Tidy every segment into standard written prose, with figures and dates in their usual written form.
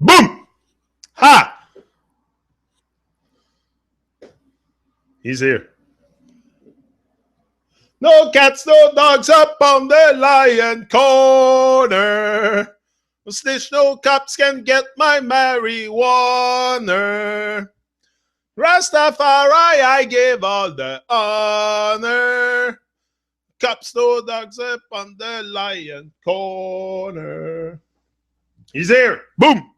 Boom! Ha! He's here. No cats, no dogs up on the lion corner. No snitch, no cops can get my marijuana. Rastafari, I give all the honor. Cops, no dogs up on the lion corner. He's here. Boom!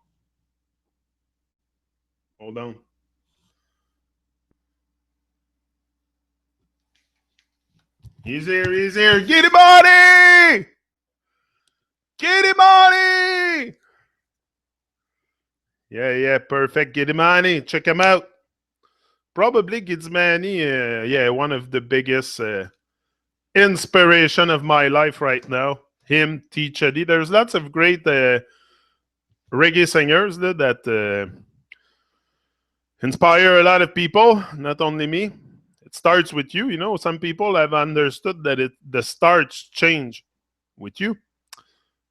Hold on. He's here, he's here. Get him, money! Get him, money! Yeah, perfect. Get him, money. Check him out. Probably Gizmani, one of the biggest inspiration of my life right now. Him, T. Chedi. There's lots of great reggae singers that inspire a lot of people, not only me. It starts with you. You know, some people have understood that the starts change with you.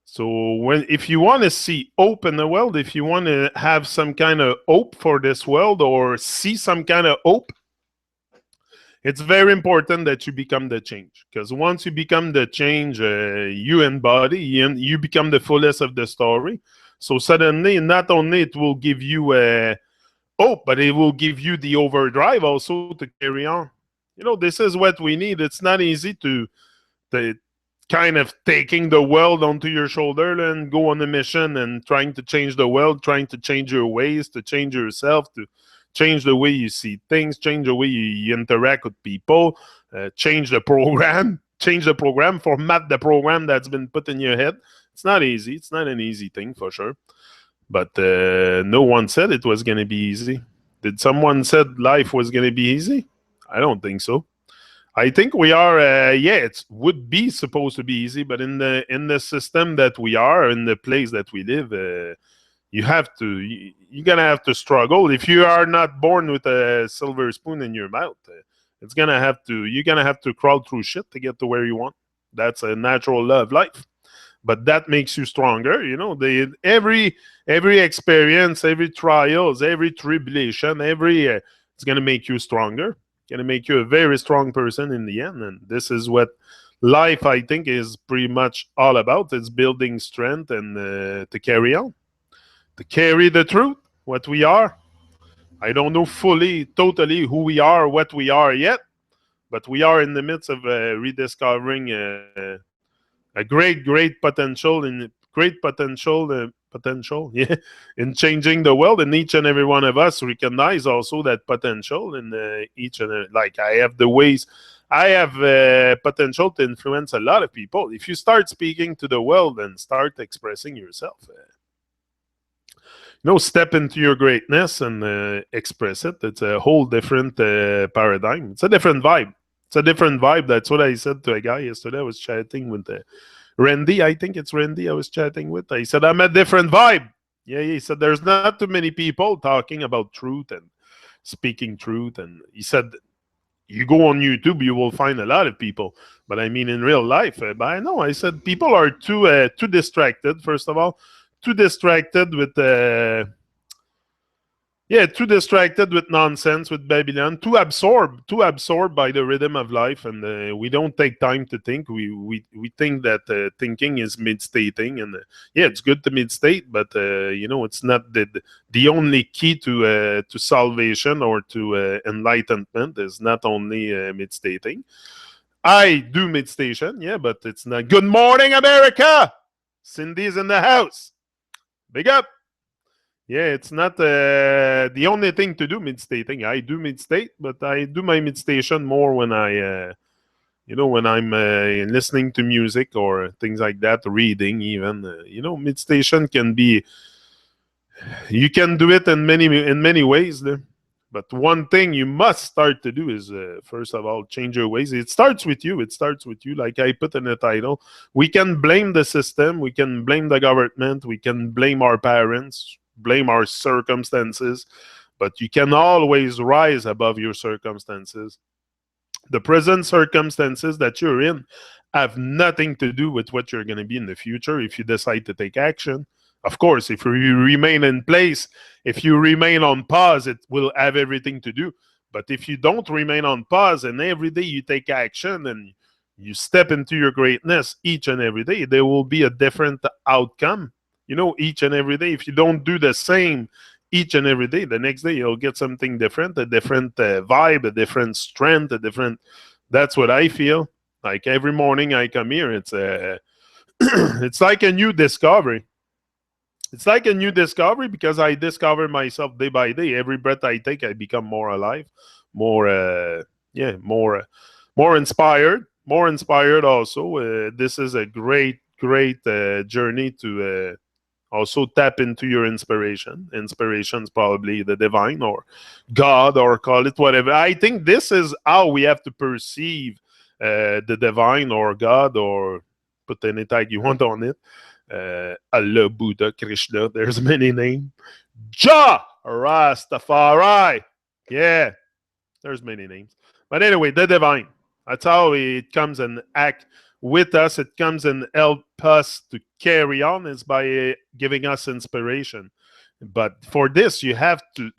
So if you want to see hope in the world, if you want to have some kind of hope for this world or see some kind of hope, it's very important that you become the change. Because once you become the change, you embody, you become the fullest of the story. So suddenly, not only it will give you hope, but it will give you the overdrive also to carry on. You know, this is what we need. It's not easy to kind of taking the world onto your shoulder and go on a mission and trying to change the world, trying to change your ways, to change yourself, to change the way you see things, change the way you interact with people, change the program, format the program that's been put in your head. It's not easy. It's not an easy thing for sure. But no one said it was going to be easy. Did someone said life was going to be easy? I don't think so. I think we are. It would be supposed to be easy, but in the system that we are, in the place that we live, you're gonna have to struggle. If you are not born with a silver spoon in your mouth, you're gonna have to crawl through shit to get to where you want. That's a natural law of life. But that makes you stronger. You know, every experience, every trials, every tribulation, it's gonna make you stronger. Going to make you a very strong person in the end. And this is what life, I think, is pretty much all about. It's building strength and to carry on, to carry the truth, what we are. I don't know totally who we are, what we are yet, but we are in the midst of rediscovering a great potential yeah, in changing the world, and each and every one of us recognize also that potential in each and every, like I have potential to influence a lot of people. If you start speaking to the world and start expressing yourself, step into your greatness and express it. It's a whole different paradigm. It's a different vibe. That's what I said to a guy yesterday. I was chatting with Randy, I think it's Randy I was chatting with. I said, I'm a different vibe. Yeah, he said, there's not too many people talking about truth and speaking truth. And he said, you go on YouTube, you will find a lot of people. But I mean, in real life, I know. I said, people are too distracted, first of all. Too distracted with nonsense, with Babylon, too absorbed by the rhythm of life, and we don't take time to think. We think that thinking is meditating, and it's good to meditate, but it's not the only key to salvation or to enlightenment is not only meditating. I do meditation, but it's not. Good morning, America. Cindy's in the house. Big up. Yeah, it's not the only thing to do meditating. I do meditate, but I do my meditation more when when I'm listening to music or things like that, reading even. Meditation can be, you can do it in many ways. But one thing you must start to do is, first of all, change your ways. It starts with you. Like I put in the title. We can blame the system. We can blame the government. We can blame our parents, blame our circumstances, but you can always rise above your circumstances. The present circumstances that you're in have nothing to do with what you're going to be in the future if you decide to take action. Of course, if you remain in place, if you remain on pause, it will have everything to do. But if you don't remain on pause and every day you take action and you step into your greatness each and every day, there will be a different outcome. Each and every day. If you don't do the same each and every day, the next day you'll get something different, a different vibe, a different strength, a different. That's what I feel. Like every morning I come here, it's like a new discovery. It's like a new discovery because I discover myself day by day. Every breath I take, I become more alive, more, yeah, more inspired, more inspired. Also, this is a great, great journey to also tap into your inspiration. Inspiration's probably the divine or God or call it whatever. I think this is how we have to perceive the divine or God or put any tag you want on it. Allah, Buddha, Krishna, there's many names. Jah, Rastafari. Yeah, there's many names. But anyway, the divine. That's how it comes and act with us. It comes and help us to carry on is by giving us inspiration. But for this, you have to,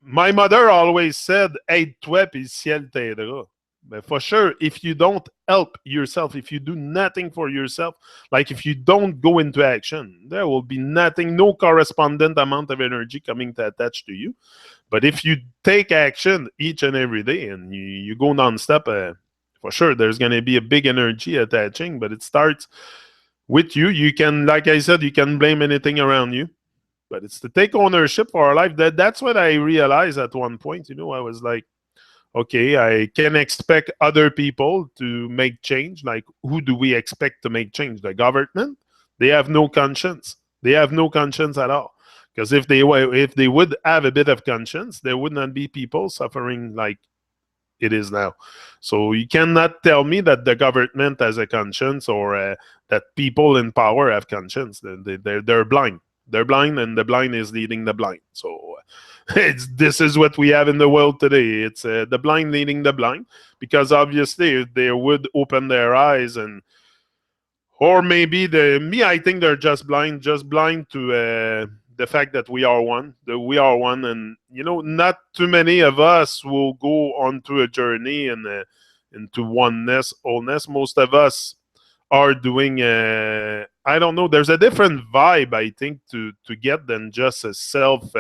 my mother always said, aide-toi puis le ciel t'aidera. But for sure, if you don't help yourself, if you do nothing for yourself, like if you don't go into action, there will be nothing, no correspondent amount of energy coming to attach to you. But if you take action each and every day and you go nonstop, for sure, there's going to be a big energy attaching, but it starts with you. You can, like I said, you can blame anything around you, but it's to take ownership for our life. That's what I realized at one point. I was like, okay, I can expect other people to make change. Like, who do we expect to make change? The government? They have no conscience. They have no conscience at all. Because if they would have a bit of conscience, there would not be people suffering like it is now. So you cannot tell me that the government has a conscience or that people in power have conscience. They're blind. They're blind, and the blind is leading the blind. So this is what we have in the world today. It's the blind leading the blind, because obviously if they would open their eyes or maybe I think they're just blind to the fact that we are one, and not too many of us will go onto a journey and into oneness, wholeness. Most of us are doing I don't know, there's a different vibe I think to get than just a self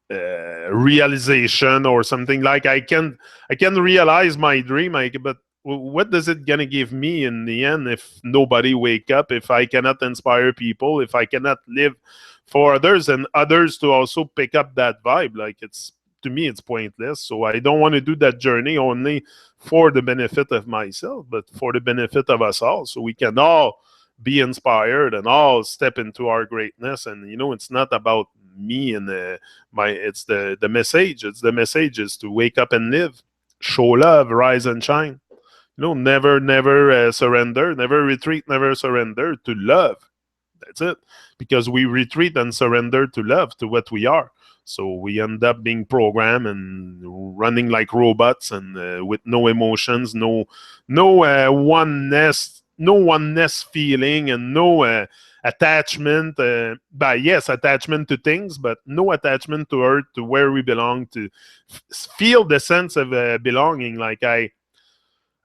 realization or something. Like I can realize my dream, but what does it gonna give me in the end if nobody wake up, if I cannot inspire people, if I cannot live for others and others to also pick up that vibe? Like, it's, to me, it's pointless. So I don't want to do that journey only for the benefit of myself, but for the benefit of us all, so we can all be inspired and all step into our greatness. And it's not about me and it's the message. It's the message is to wake up and live, show love, rise and shine. Never surrender, never retreat, never surrender to love. That's it. Because we retreat and surrender to love, to what we are. So we end up being programmed and running like robots and with no emotions, no oneness feeling, and no attachment. Yes, attachment to things, but no attachment to earth, to where we belong, to feel the sense of belonging. Like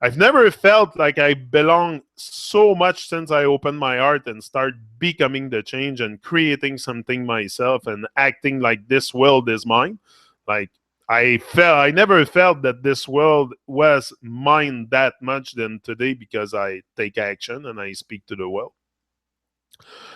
I've never felt like I belong so much since I opened my heart and start becoming the change and creating something myself and acting like this world is mine. Like I never felt that this world was mine that much than today, because I take action and I speak to the world.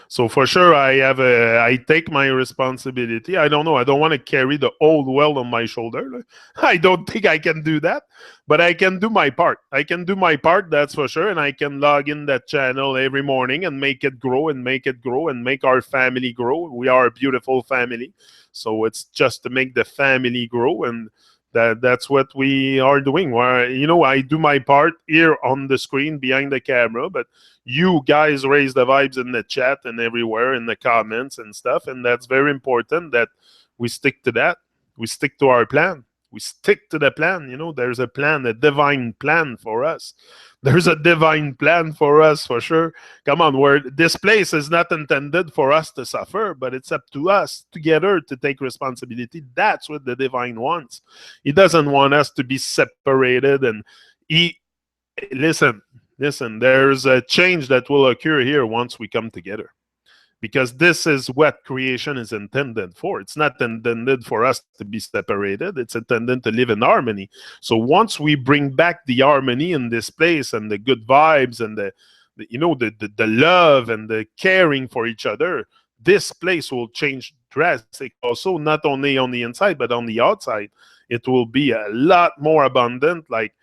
So for sure, I take my responsibility. I don't know. I don't want to carry the whole world on my shoulder. I don't think I can do that, but I can do my part. I can do my part, that's for sure. And I can log in that channel every morning and make it grow and make it grow and make our family grow. We are a beautiful family. So it's just to make the family grow, and that's what we are doing. Where I do my part here on the screen behind the camera, but you guys raise the vibes in the chat and everywhere in the comments and stuff, and that's very important that we stick to that. We stick to our plan. We stick to the plan. There's a plan, a divine plan for us. There's a divine plan for us, for sure. Come on, this place is not intended for us to suffer, but it's up to us together to take responsibility. That's what the divine wants. He doesn't want us to be separated. And he listen, there's a change that will occur here once we come together, because this is what creation is intended for. It's not intended for us to be separated. It's intended to live in harmony. So once we bring back the harmony in this place, and the good vibes, and the love and the caring for each other, this place will change drastically also, not only on the inside but on the outside. It will be a lot more abundant. Like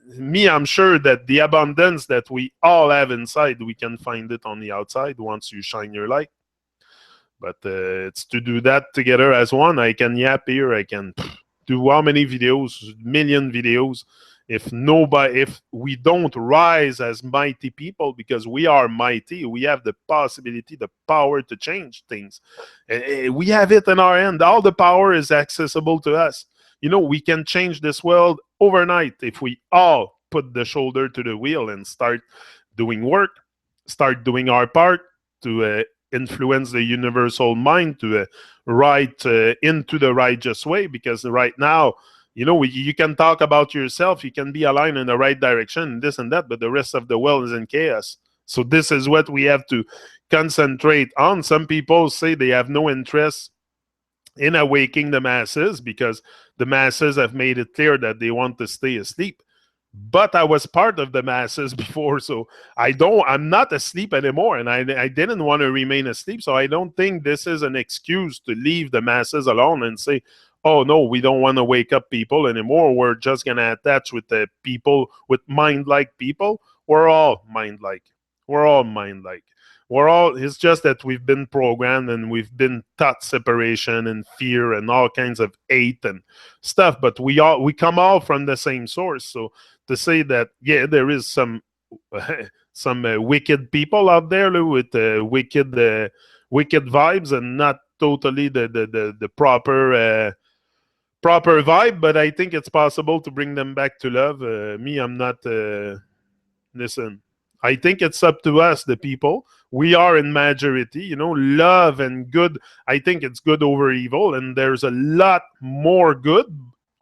me, I'm sure that the abundance that we all have inside, we can find it on the outside once you shine your light. But it's to do that together as one. I can yap here. I can do how many videos, million videos. If we don't rise as mighty people, because we are mighty, we have the possibility, the power to change things. We have it in our hand. All the power is accessible to us. We can change this world overnight if we all put the shoulder to the wheel and start doing work, start doing our part to influence the universal mind to right into the righteous way. Because right now, you can talk about yourself, you can be aligned in the right direction, this and that, but the rest of the world is in chaos. So this is what we have to concentrate on. Some people say they have no interest in awakening the masses because the masses have made it clear that they want to stay asleep. But I was part of the masses before, so I'm not asleep anymore, and I didn't want to remain asleep. So I don't think this is an excuse to leave the masses alone and say, oh no, we don't want to wake up people anymore. We're just going to attach with the people, with mind-like people. We're all mind-like. It's just that we've been programmed and we've been taught separation and fear and all kinds of hate and stuff, but we come all from the same source. So to say that, yeah, there is some wicked people out there with wicked vibes and not totally the proper vibe, but I think it's possible to bring them back to love. I'm not listen, I think it's up to us, the people. We are in majority, love and good. I think it's good over evil, and there's a lot more good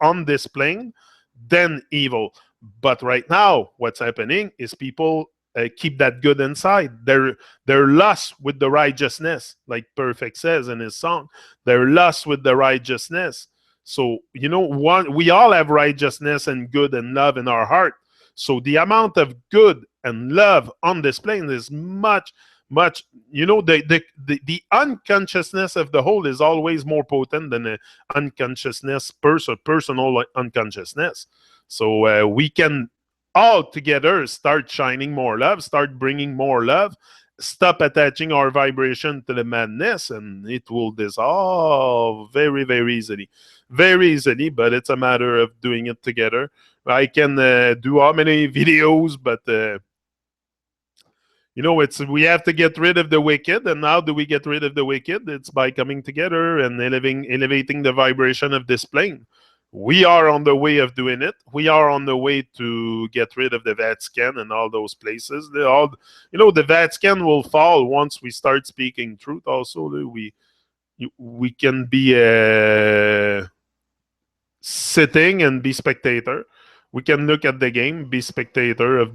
on this plane than evil. But right now, what's happening is people keep that good inside. They're lost with the righteousness, like Perfect says in his song. They're lost with the righteousness. So, we all have righteousness and good and love in our heart. So the amount of good and love on this plane is much, the unconsciousness of the whole is always more potent than the unconsciousness, personal unconsciousness. So we can all together start shining more love, start bringing more love, stop attaching our vibration to the madness, and it will dissolve very, very easily. Very easily, but it's a matter of doing it together. I can do how many videos, but we have to get rid of the wicked. And how do we get rid of the wicked? It's by coming together and elevating the vibration of this plane. We are on the way of doing it. We are on the way to get rid of the Vatican and all those places. The Vatican will fall once we start speaking truth. Also, we can be sitting and be spectator. We can look at the game, be spectator of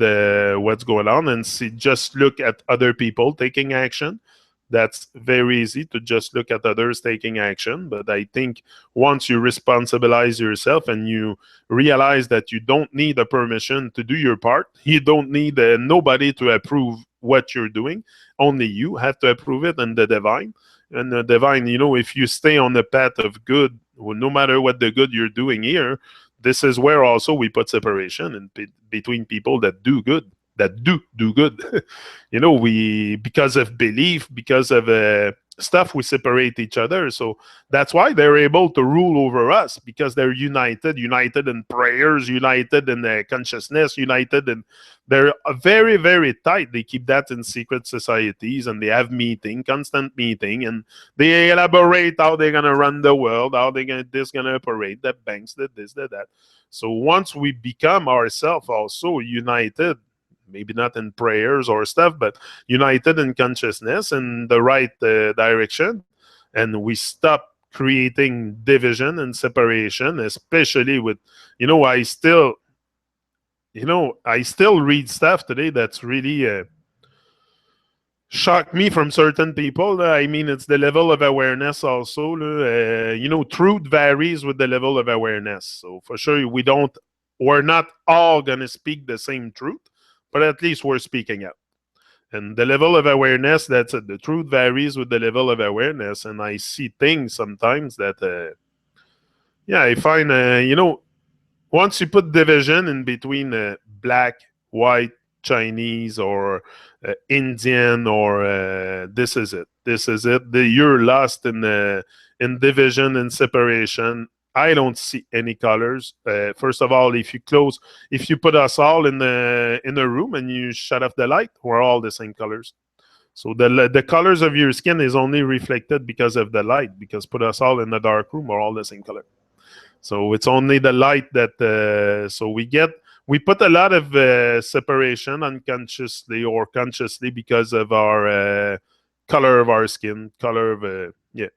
what's going on, and just look at other people taking action. That's very easy to just look at others taking action. But I think once you responsibilize yourself and you realize that you don't need a permission to do your part, you don't need nobody to approve what you're doing. Only you have to approve it, and the divine. And the divine, if you stay on the path of good, well, no matter what the good you're doing here, this is where also we put separation between people that do good, that do good. We, because of belief, because of stuff, we separate each other. So that's why they're able to rule over us, because they're united in prayers, united in consciousness, united in, they're very, very tight. They keep that in secret societies, and they have constant meeting, and they elaborate how they're gonna run the world, how this gonna operate, the banks, that. So once we become ourselves also united, maybe not in prayers or stuff, but united in consciousness in the right direction, and we stop creating division and separation, especially with, I still read stuff today that's really shocked me from certain people. I mean, it's the level of awareness also. Truth varies with the level of awareness. So for sure, we're not all going to speak the same truth, but at least we're speaking out. And the level of awareness, that's it. The truth varies with the level of awareness. And I see things sometimes that, I find, once you put division in between black, white, Chinese, or Indian, or this is it. This is it. You're lost in division and separation. I don't see any colors. First of all, if you put us all in a room and you shut off the light, we're all the same colors. So the colors of your skin is only reflected because of the light. Because put us all in a dark room, we're all the same color. So it's only the light that. So we put a lot of separation unconsciously or consciously because of our color of our skin, color of yeah.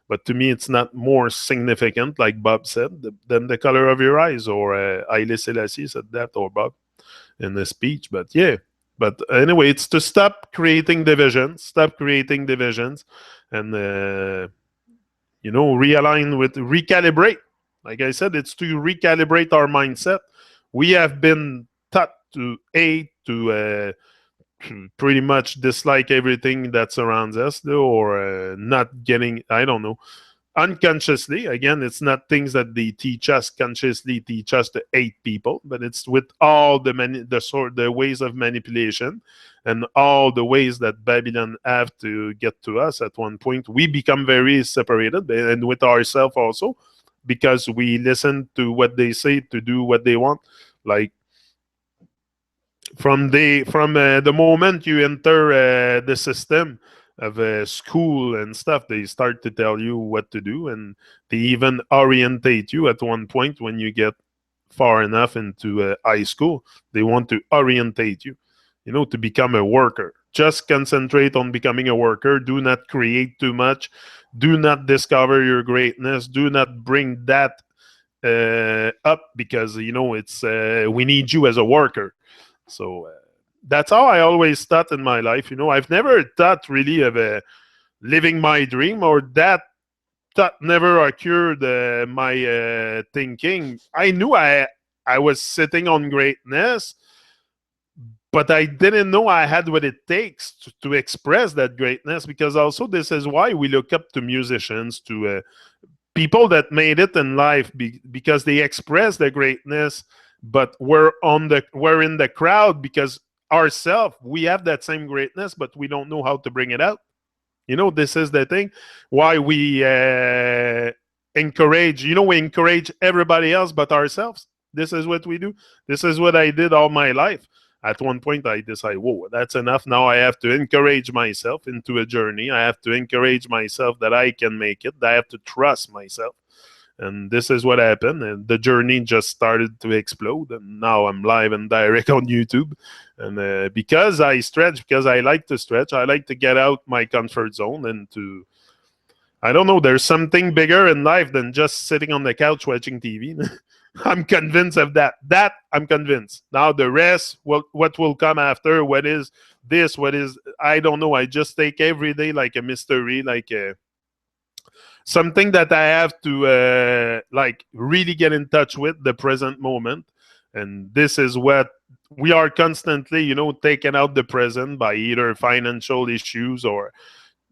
But to me, it's not more significant, like Bob said, than the color of your eyes, or Haile Selassie said that, or Bob in the speech. But yeah, but anyway, it's to stop creating divisions, and recalibrate. Like I said, it's to recalibrate our mindset. We have been taught to hate, to pretty much dislike everything that surrounds us, though, or not getting, I don't know, unconsciously. Again, it's not things that they teach us consciously, teach us to hate people, but it's with all the ways of manipulation and all the ways that Babylon have to get to us. At one point, we become very separated, and with ourselves also, because we listen to what they say to do what they want. Like from the moment you enter the system of school and stuff, they start to tell you what to do, and they even orientate you at one point when you get far enough into high school. They want to orientate you, to become a worker. Just concentrate on becoming a worker. Do not create too much. Do not discover your greatness. Do not bring that up, because it's we need you as a worker. So that's how I always thought in my life. I've never thought really of living my dream, or that thought never occurred my thinking. I knew I was sitting on greatness, but I didn't know I had what it takes to express that greatness. Because also, this is why we look up to musicians, to people that made it in life, because they express their greatness. But we're in the crowd, because ourselves, we have that same greatness, but we don't know how to bring it out. This is the thing why we encourage everybody else but ourselves. This is what we do. This is what I did all my life. At one point, I decided, whoa, that's enough. Now I have to encourage myself into a journey. I have to encourage myself that I can make it. I have to trust myself. And this is what happened. And the journey just started to explode. And now I'm live and direct on YouTube. And because I stretch, because I like to stretch, I like to get out my comfort zone and to, I don't know, there's something bigger in life than just sitting on the couch watching TV. I'm convinced of that. That I'm convinced. Now the rest, what will come after, what is this, I don't know. I just take every day like a mystery, like something that I have to really get in touch with the present moment. And this is what we are constantly, taking out the present by either financial issues or,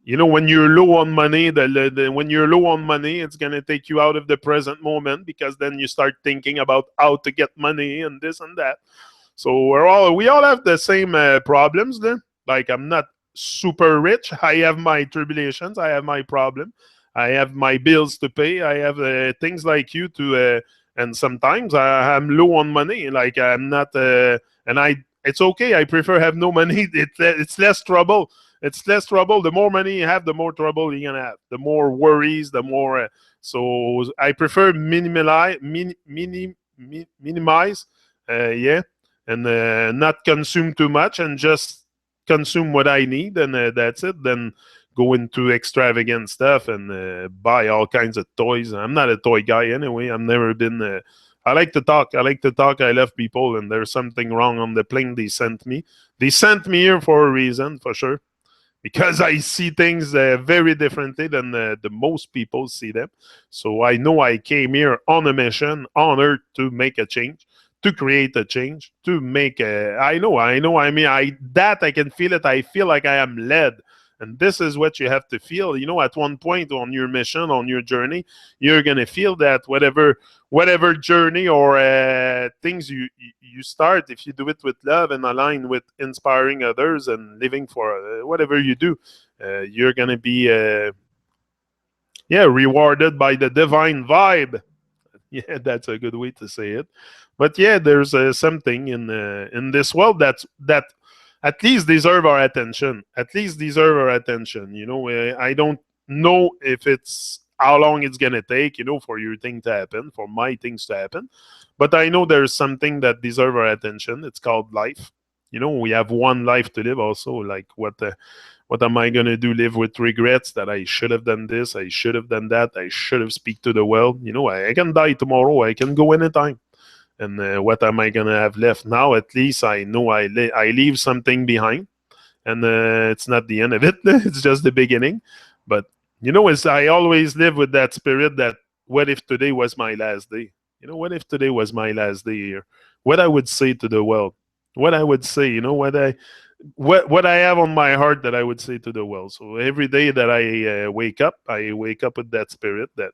when you're low on money, when you're low on money, it's going to take you out of the present moment, because then you start thinking about how to get money and this and that. So we all have the same problems then. Like, I'm not super rich. I have my tribulations. I have my problem. I have my bills to pay. I have things like you to, and sometimes I'm low on money. Like I'm not, and I. It's okay. I prefer have no money. It's less trouble. It's less trouble. The more money you have, the more trouble you're gonna have. The more worries, the more. So I prefer minimize. Yeah, and not consume too much and just consume what I need, and that's it. Then go into extravagant stuff and buy all kinds of toys. I'm not a toy guy anyway. I've never been. I like to talk. I like to talk. I love people, and there's something wrong on the plane they sent me. They sent me here for a reason, for sure, because I see things very differently than the most people see them. So I know I came here on a mission on Earth to make a change, to create a change, to make a. I know. I mean, I can feel it. I feel like I am led. And this is what you have to feel. At one point on your mission, on your journey, you're gonna feel that whatever journey or things you start, if you do it with love and align with inspiring others and living for whatever you do, you're gonna be rewarded by the divine vibe. Yeah, that's a good way to say it. But yeah, there's something in this world that at least deserve our attention. At least deserve our attention. I don't know if it's how long it's gonna take, for your thing to happen, for my things to happen. But I know there's something that deserve our attention. It's called life. We have one life to live. Also, like what am I gonna do? Live with regrets that I should have done this, I should have done that, I should have speak to the world. I can die tomorrow. I can go anytime. And what am I gonna have left now? At least I know I leave something behind, and it's not the end of it. It's just the beginning. But as I always live with that spirit that what if today was my last day? What if today was my last day here? What I would say to the world? What I would say? What I have on my heart that I would say to the world. So every day that I wake up with that spirit that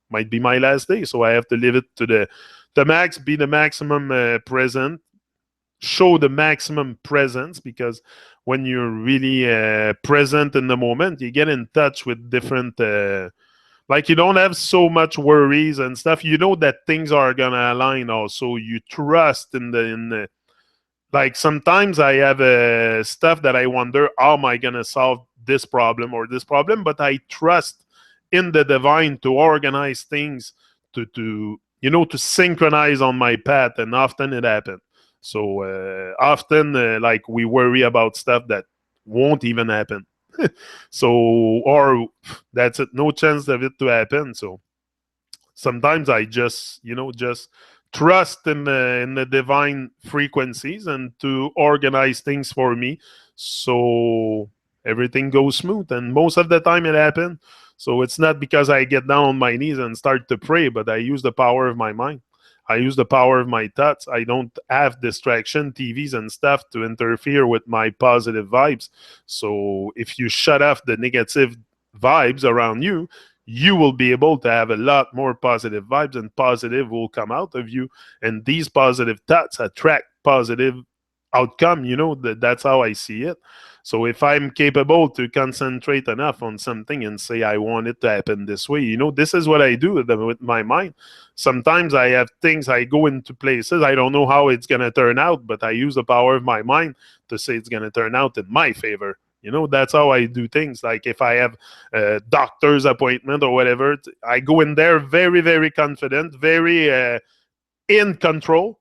might be my last day. So I have to live it to the max, be the maximum present, show the maximum presence, because when you're really present in the moment, you get in touch with different. Like you don't have so much worries and stuff. You know that things are gonna align. Also, you trust in the like sometimes I have stuff that I wonder, how am I gonna solve this problem or this problem? But I trust in the divine to organize things to synchronize on my path, and often it happens. So often, like we worry about stuff that won't even happen. So or that's it, no chance of it to happen. So sometimes I just trust in the divine frequencies and to organize things for me, so everything goes smooth. And most of the time it happens. So it's not because I get down on my knees and start to pray, but I use the power of my mind. I use the power of my thoughts. I don't have distraction, TVs and stuff to interfere with my positive vibes. So if you shut off the negative vibes around you, you will be able to have a lot more positive vibes, and positive will come out of you. And these positive thoughts attract positive outcome. That's how I see it. So if I'm capable to concentrate enough on something and say I want it to happen this way, this is what I do with my mind. Sometimes I have things, I go into places, I don't know how it's going to turn out, but I use the power of my mind to say it's going to turn out in my favor. That's how I do things. Like if I have a doctor's appointment or whatever, I go in there very, very confident, very in control,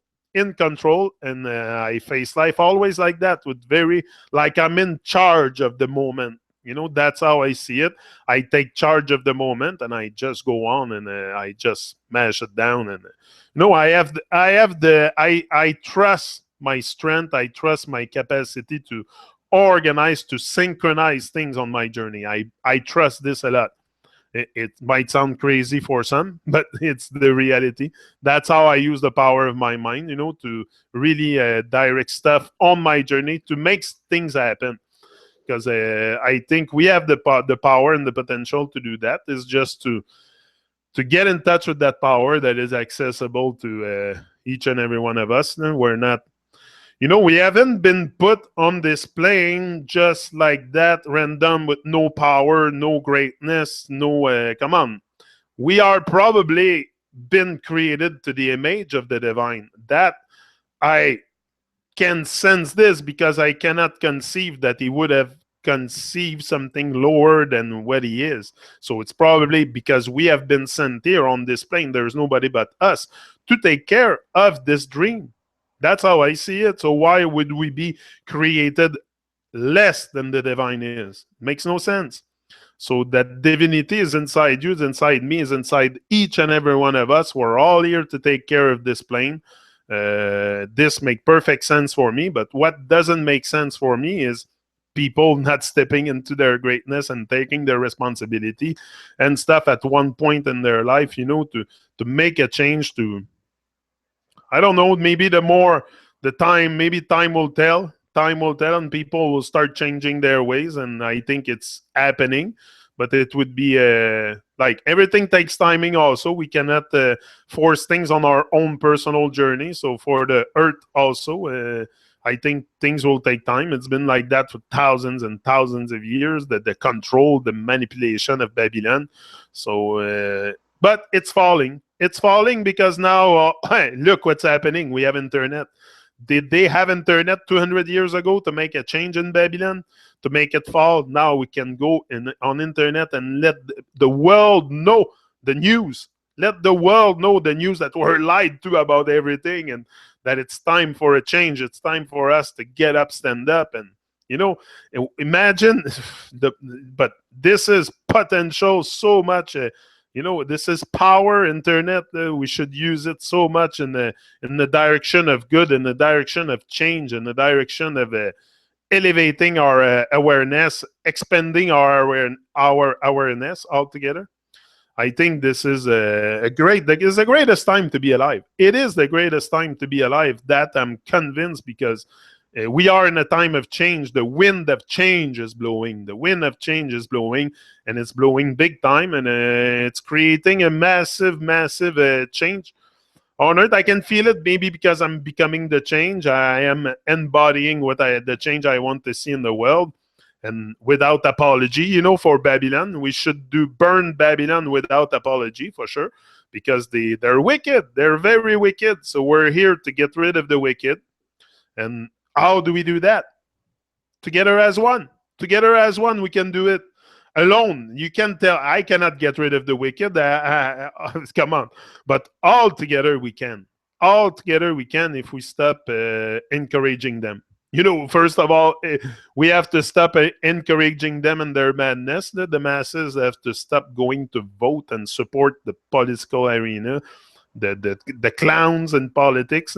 and I face life always like that, with very, like I'm in charge of the moment. That's how I see it. I take charge of the moment, and I just go on, and I just smash it down. And I trust my strength. I trust my capacity to organize, to synchronize things on my journey. I trust this a lot. It might sound crazy for some, but it's the reality. That's how I use the power of my mind, to really direct stuff on my journey to make things happen. Because I think we have the power and the potential to do that. Is just to get in touch with that power that is accessible to each and every one of us. We're not We haven't been put on this plane just like that, random, with no power, no greatness, no. Come on. We are probably been created to the image of the divine. That I can sense this because I cannot conceive that he would have conceived something lower than what he is. So it's probably because we have been sent here on this plane. There's nobody but us to take care of this dream. That's how I see it. So why would we be created less than the divine is? Makes no sense. So that divinity is inside you, is inside me, is inside each and every one of us. We're all here to take care of this plane. This make perfect sense for me, but what doesn't make sense for me is people not stepping into their greatness and taking their responsibility and stuff at one point in their life, to make a change. To I don't know, maybe maybe time will tell. Time will tell, and people will start changing their ways. And I think it's happening, but it would be like everything takes timing. Also, we cannot force things on our own personal journey. So for the Earth, also, I think things will take time. It's been like that for thousands and thousands of years. That the control, the manipulation of Babylon. So. But it's falling. It's falling because now, look what's happening. We have internet. Did they have internet 200 years ago to make a change in Babylon, to make it fall? Now we can go on internet and let the world know the news. Let the world know the news that we're lied to about everything, and that it's time for a change. It's time for us to get up, stand up, and imagine but this is potential so much. This is power. Internet. We should use it so much in the direction of good, in the direction of change, in the direction of elevating our awareness, expanding our awareness altogether. I think this is it's the greatest time to be alive. It is the greatest time to be alive. That I'm convinced, because we are in a time of change. The wind of change is blowing. The wind of change is blowing, and it's blowing big time, and it's creating a massive, massive change on Earth. I can feel it, maybe because I'm becoming the change. I am embodying the change I want to see in the world, and without apology. For Babylon, we should burn Babylon without apology, for sure, because they're wicked. They're very wicked. So we're here to get rid of the wicked. And how do we do that? Together as one. Together as one, we can do it. Alone, you can tell I cannot get rid of the wicked. Come on. But all together we can. All together we can, if we stop encouraging them. First of all, we have to stop encouraging them in their madness. The masses have to stop going to vote and support the political arena, the clowns in politics.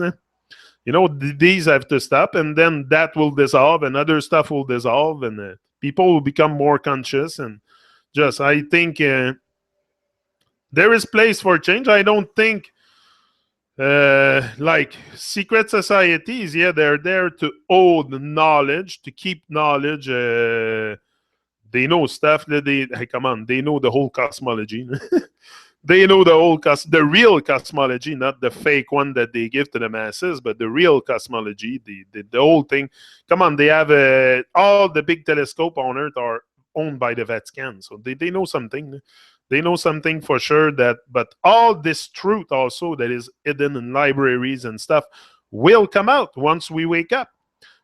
These have to stop, and then that will dissolve, and other stuff will dissolve, and people will become more conscious. And I think there is place for change. I don't think like secret societies, they're there to hold knowledge, to keep knowledge. They know stuff that come on, they know the whole cosmology. They know the real cosmology, not the fake one that they give to the masses, but the real cosmology, the whole thing. Come on, they have all the big telescope on Earth are owned by the Vatican, so they know something. They know something for sure. But all this truth also that is hidden in libraries and stuff will come out once we wake up.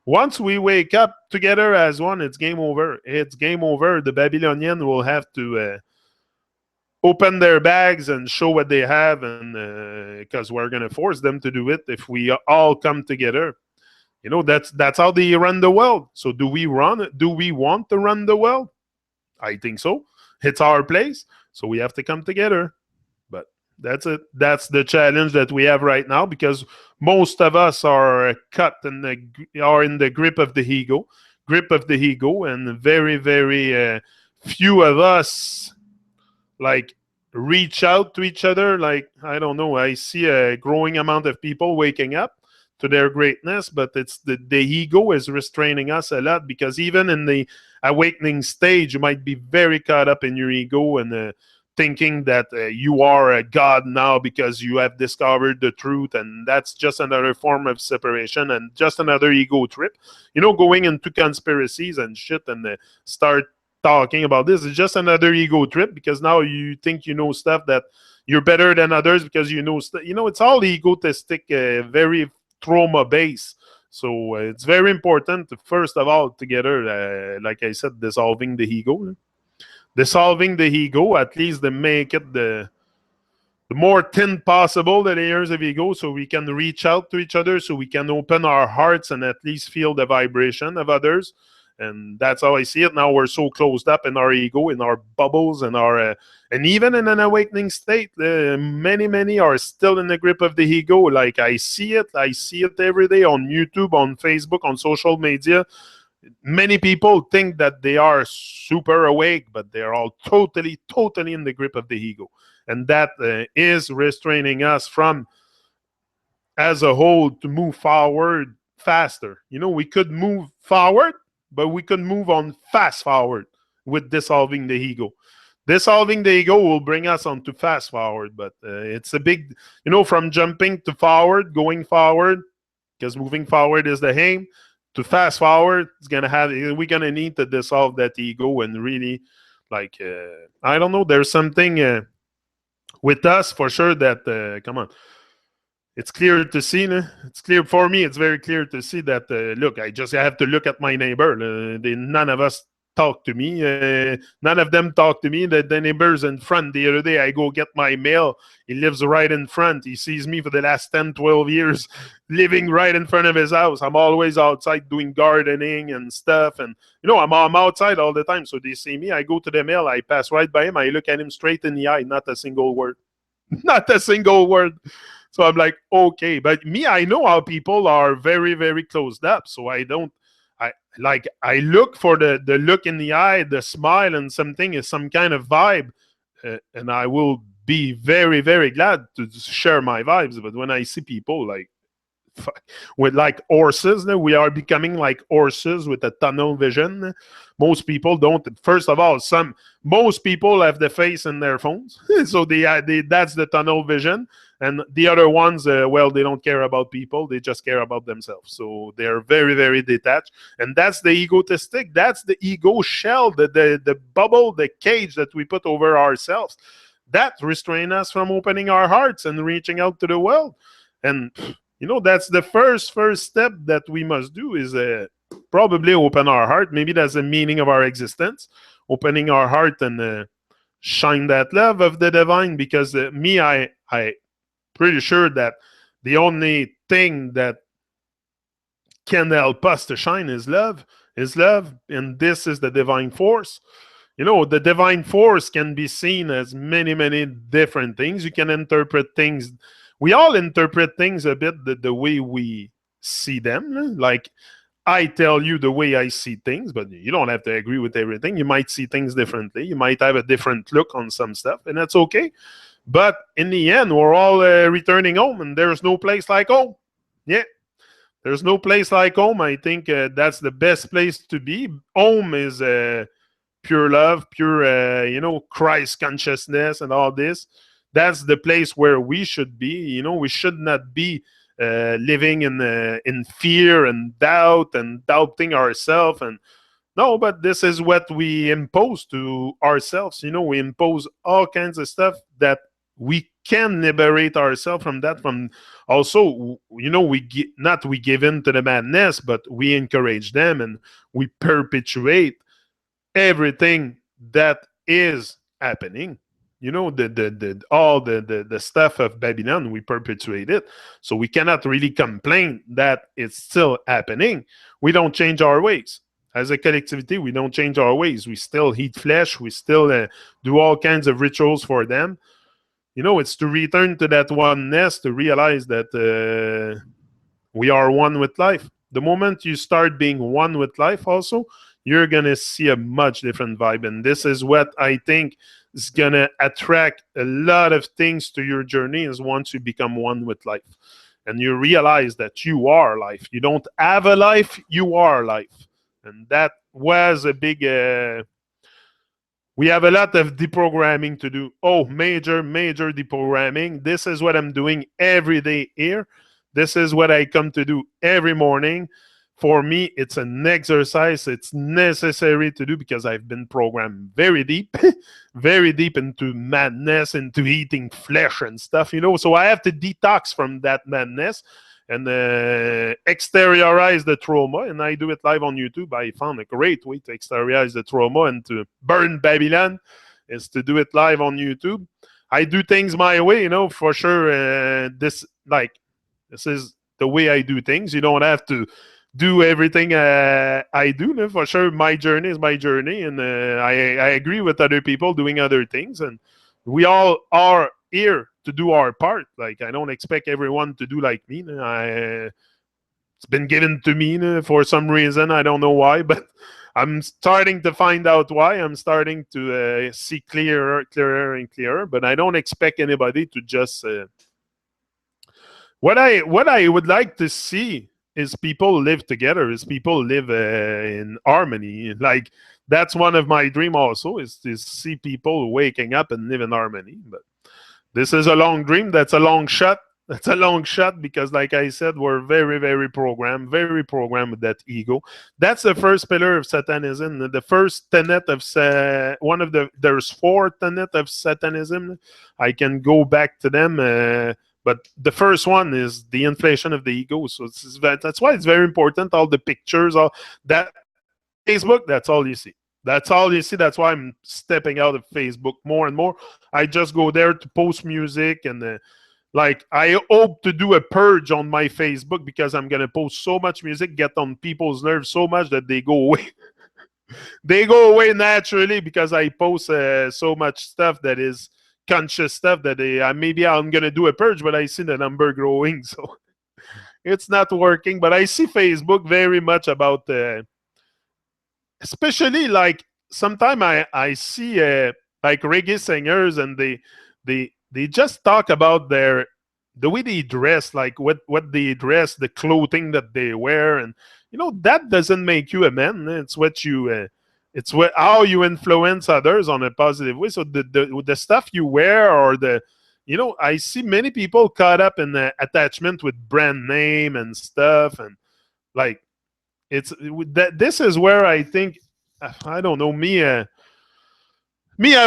Once we wake up together as one, it's game over. It's game over. The Babylonian will have to open their bags and show what they have, and because we're going to force them to do it if we all come together. That's how they run the world. So do we want to run the world? I think so. It's our place, so we have to come together. But that's it. That's the challenge that we have right now, because most of us are are in the grip of the ego, and very, very few of us reach out to each other. I don't know, I see a growing amount of people waking up to their greatness, but it's the ego is restraining us a lot, because even in the awakening stage, you might be very caught up in your ego and thinking that you are a god now because you have discovered the truth, and that's just another form of separation and just another ego trip. Going into conspiracies and shit and start talking about this is just another ego trip, because now you think you know stuff, that you're better than others because it's all egotistic, very trauma based. So it's very important to, first of all, together, like I said, dissolving the ego, at least to make it the more thin possible, the layers of ego, so we can reach out to each other, so we can open our hearts and at least feel the vibration of others. And that's how I see it. Now we're so closed up in our ego, in our bubbles, and and even in an awakening state, many are still in the grip of the ego. Like I see it every day on YouTube, on Facebook, on social media. Many people think that they are super awake, but they're all totally in the grip of the ego. And that is restraining us from, as a whole, to move forward faster. We could move forward, but we could move on fast forward with dissolving the ego. Dissolving the ego will bring us on to fast forward, but it's a big, from jumping to forward, going forward, because moving forward is the aim, to fast forward, we're gonna need to dissolve that ego and really, like, I don't know, there's something with us for sure that, come on, it's clear to see. It's clear for me. It's very clear to see that. Look, I have to look at my neighbor. None of us talk to me. None of them talk to me. The neighbor's in front. The other day, I go get my mail. He lives right in front. He sees me for the last 10, 12 years living right in front of his house. I'm always outside doing gardening and stuff. And, I'm outside all the time. So they see me. I go to the mail. I pass right by him. I look at him straight in the eye. Not a single word. Not a single word. So I'm like, okay. But me, I know how people are very, very closed up. So I look for the look in the eye, the smile, and something is some kind of vibe. And I will be very, very glad to share my vibes. But when I see people with like horses, we are becoming like horses with a tunnel vision. Most people don't. First of all, most people have the face in their phones, so that's the tunnel vision. And the other ones, they don't care about people; they just care about themselves. So they're very, very detached, and that's the egotistic. That's the ego shell, the bubble, the cage that we put over ourselves. That restrains us from opening our hearts and reaching out to the world. And that's the first step that we must do, is probably open our heart. Maybe that's the meaning of our existence, opening our heart and shine that love of the divine. Because I pretty sure that the only thing that can help us to shine is love, and this is the divine force. The divine force can be seen as many different things. You can interpret things. We all interpret things a bit the way we see them. Like, I tell you the way I see things, but you don't have to agree with everything. You might see things differently. You might have a different look on some stuff, and that's okay. But in the end, we're all returning home, and there's no place like home. Yeah, there's no place like home. I think that's the best place to be. Home is pure love, pure, Christ consciousness and all this. That's the place where we should be. We should not be living in fear and doubt and doubting ourselves. And no, but this is what we impose to ourselves. We impose all kinds of stuff that we can liberate ourselves from that. From also, we give in to the madness, but we encourage them, and we perpetuate everything that is happening. All the stuff of Babylon, we perpetuate it. So we cannot really complain that it's still happening. We don't change our ways. As a collectivity, we don't change our ways. We still eat flesh. We still do all kinds of rituals for them. It's to return to that oneness, to realize that we are one with life. The moment you start being one with life also, you're going to see a much different vibe. And this is what I think is going to attract a lot of things to your journey, is once you become one with life. And you realize that you are life. You don't have a life, you are life. And that was a big We have a lot of deprogramming to do. Oh, major deprogramming. This is what I'm doing every day here. This is what I come to do every morning. For me, it's an exercise. It's necessary to do because I've been programmed very deep, very deep into madness, into eating flesh and stuff, So I have to detox from that madness and exteriorize the trauma. And I do it live on YouTube. I found a great way to exteriorize the trauma and to burn Babylon is to do it live on YouTube. I do things my way, for sure. This is the way I do things. You don't have to do everything I do. For sure, my journey is my journey, and I agree with other people doing other things, and we all are here to do our part. Like, I don't expect everyone to do like me. It's been given to me for some reason. I don't know why, but I'm starting to find out why. I'm starting to see clearer and clearer, but I don't expect anybody to just... What I would like to see is people live together, is people live in harmony. Like, that's one of my dreams also, is to see people waking up and live in harmony. But this is a long dream. That's a long shot. That's a long shot because, like I said, we're very programmed with that ego. That's the first pillar of Satanism. The first tenet of there's 4 tenets of Satanism. I can go back to them. But the first one is the inflation of the ego. So that's why it's very important. All the pictures, all that on Facebook, that's all you see. That's all you see. That's why I'm stepping out of Facebook more and more. I just go there to post music and I hope to do a purge on my Facebook because I'm gonna post so much music, get on people's nerves so much that they go away. They go away naturally because I post so much stuff that is conscious stuff that maybe I'm gonna do a purge, but I see the number growing, so it's not working. But I see Facebook very much about, especially like sometimes I see like reggae singers and they just talk about the way they dress, like what they dress, the clothing that they wear, and that doesn't make you a man. It's what you. It's how you influence others on a positive way. So the stuff you wear or I see many people caught up in the attachment with brand name and stuff, and like this is where I think I don't know me I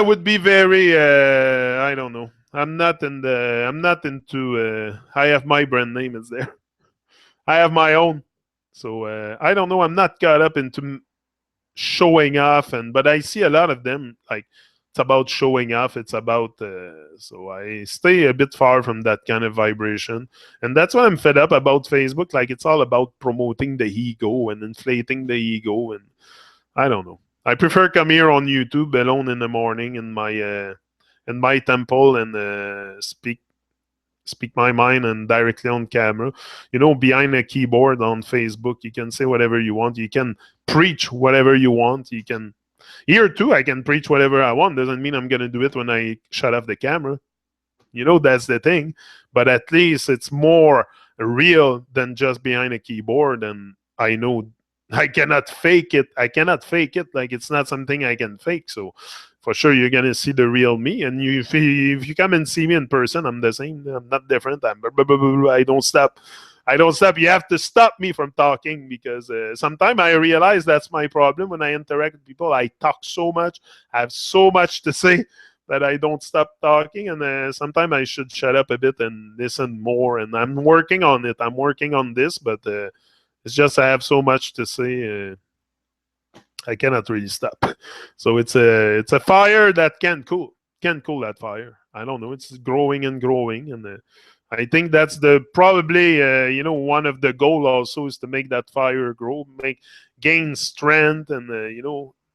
would be very I don't know. I'm not into I have my brand name is there. I have my own. So I don't know. I'm not caught up into showing off, but I see a lot of them like it's about showing off. It's about so I stay a bit far from that kind of vibration, and that's why I'm fed up about Facebook. Like, it's all about promoting the ego and inflating the ego, and I don't know. I prefer come here on YouTube alone in the morning in my temple and speak my mind and directly on camera. Behind a keyboard on Facebook, you can say whatever you want. You can preach whatever you want. You can here too. I can preach whatever I want. Doesn't mean I'm gonna do it when I shut off the camera. That's the thing. But at least it's more real than just behind a keyboard. And I know I cannot fake it. Like, it's not something I can fake. So for sure, you're gonna see the real me. And if you come and see me in person, I'm the same. I'm not different. I don't stop. You have to stop me from talking because sometimes I realize that's my problem when I interact with people. I talk so much. I have so much to say that I don't stop talking. And sometimes I should shut up a bit and listen more. And I'm working on it. I'm working on this, but it's just I have so much to say. I cannot really stop. So it's a fire that can cool that fire. I don't know. It's growing and growing, and I think that's probably one of the goal also is to make that fire grow, gain strength, and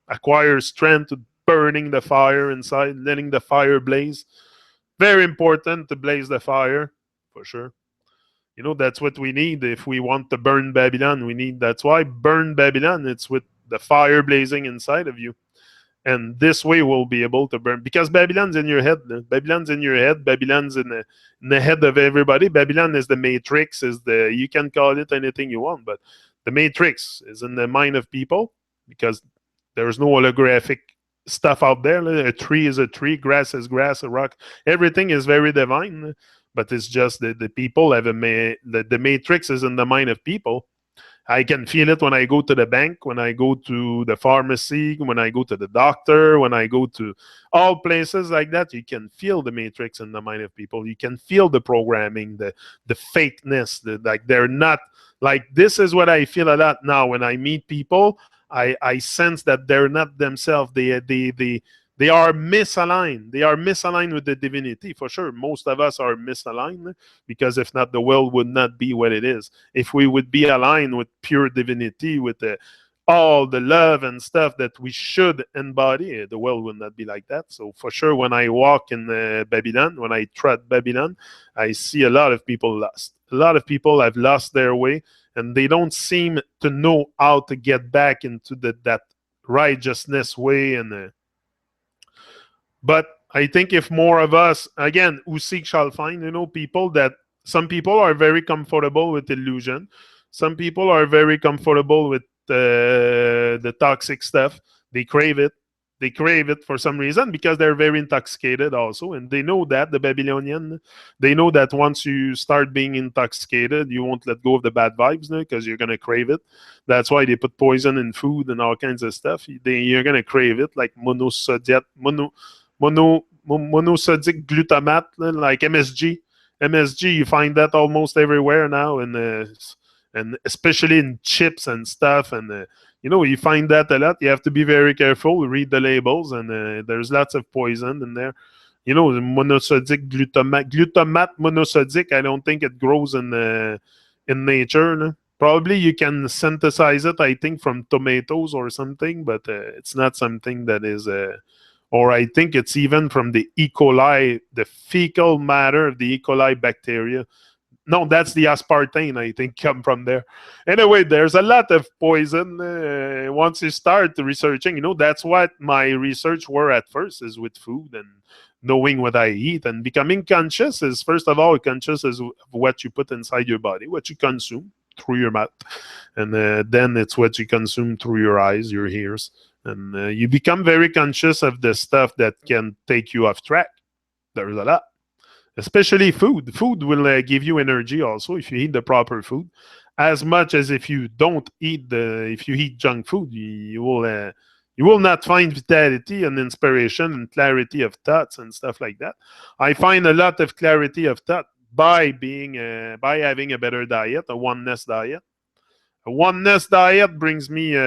acquire strength to burning the fire inside, letting the fire blaze. Very important to blaze the fire for sure. That's what we need if we want to burn Babylon. That's why burn Babylon. It's with the fire blazing inside of you. And this way we'll be able to burn. Because Babylon's in your head. Babylon's in your head. Babylon's in the head of everybody. Babylon is the matrix. You can call it anything you want. But the matrix is in the mind of people. Because there's no holographic stuff out there. A tree is a tree, grass is grass, a rock. Everything is very divine, but it's just the people have the matrix is in the mind of people. I can feel it when I go to the bank, when I go to the pharmacy, when I go to the doctor, when I go to all places like that. You can feel the matrix in the mind of people. You can feel the programming, the fakeness. Like they're not like this is what I feel a lot now when I meet people. I sense that they're not themselves. They are misaligned. They are misaligned with the divinity for sure. Most of us are misaligned because if not, the world would not be what it is. If we would be aligned with pure divinity, with all the love and stuff that we should embody, the world would not be like that. So for sure, when I walk in Babylon, when I tread Babylon, I see a lot of people lost. A lot of people have lost their way, and they don't seem to know how to get back into that righteousness way. But I think if more of us, again, who seek shall find, people that some people are very comfortable with illusion. Some people are very comfortable with the toxic stuff. They crave it. They crave it for some reason because they're very intoxicated also. And they know that, the Babylonian, they know that once you start being intoxicated, you won't let go of the bad vibes because you're going to crave it. That's why they put poison in food and all kinds of stuff. You're going to crave it, like monosodic glutamate, like MSG. MSG, you find that almost everywhere now, and especially in chips and stuff. And you find that a lot. You have to be very careful. Read the labels, and there's lots of poison in there. Monosodic glutamate monosodic. I don't think it grows in nature. No? Probably you can synthesize it, I think, from tomatoes or something, but it's not something that is. Or I think it's even from the E. coli, the fecal matter of the E. coli bacteria. No, that's the aspartame, I think, come from there. Anyway, there's a lot of poison once you start researching. That's what my research were at first, is with food and knowing what I eat. And becoming conscious is, first of all, conscious is what you put inside your body, what you consume through your mouth. And then it's what you consume through your eyes, your ears. And you become very conscious of the stuff that can take you off track. There's a lot. Especially food. Food will give you energy also if you eat the proper food. As much as if you don't eat if you eat junk food, you will not find vitality and inspiration and clarity of thoughts and stuff like that. I find a lot of clarity of thought by having a better diet, a oneness diet. A oneness diet brings me